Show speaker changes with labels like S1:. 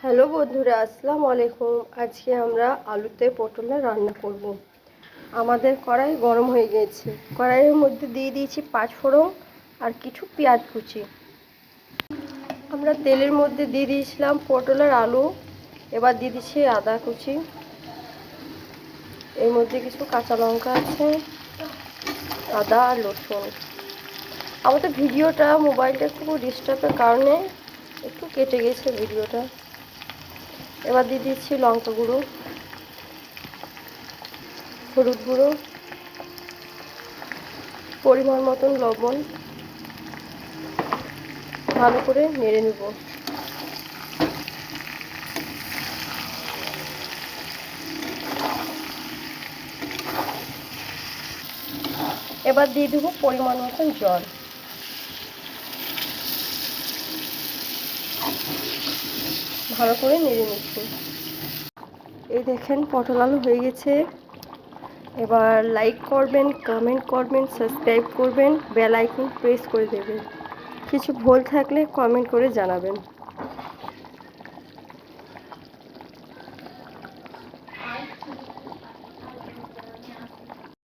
S1: Hello বন্ধুরা, আসসালামু আলাইকুম। আজকে আমরা আলুতে পটলের রান্না করব। আমাদের কড়াই গরম হয়ে গেছে। কড়াইয়ের মধ্যে দিয়ে দিয়েছি 5 ফোড়ন আর কিছু পেঁয়াজ কুচি। আমরা তেলের মধ্যে দিয়ে দিয়েছিলাম পটলের আলু। এবার দিয়ে দিচ্ছি আদা কুচি, এর মধ্যে কিছু কাঁচা লঙ্কা আছে, আদা আর রসুন। আমাদের ভিডিওটা মোবাইলটা একটু ডিস্টার্বের কারণে একটু কেটে গেছে ভিডিওটা। এবার দিয়ে দিচ্ছি লঙ্কা গুঁড়ো, হলুদ গুঁড়ো, পরিমাণ মতন লবণ, ভালো করে নেড়ে নেব। এবার দিয়ে দেবো পরিমাণ মতন জল। ভালো করে নেড়ে নিচ্ছি। এই দেখেন পটল আলু হয়ে গেছে। এবার লাইক করবেন, কমেন্ট করবেন, সাবস্ক্রাইব করবেন, বেল আইকন প্রেস করে দেবেন। কিছু ভুল থাকলে কমেন্ট করে জানাবেন।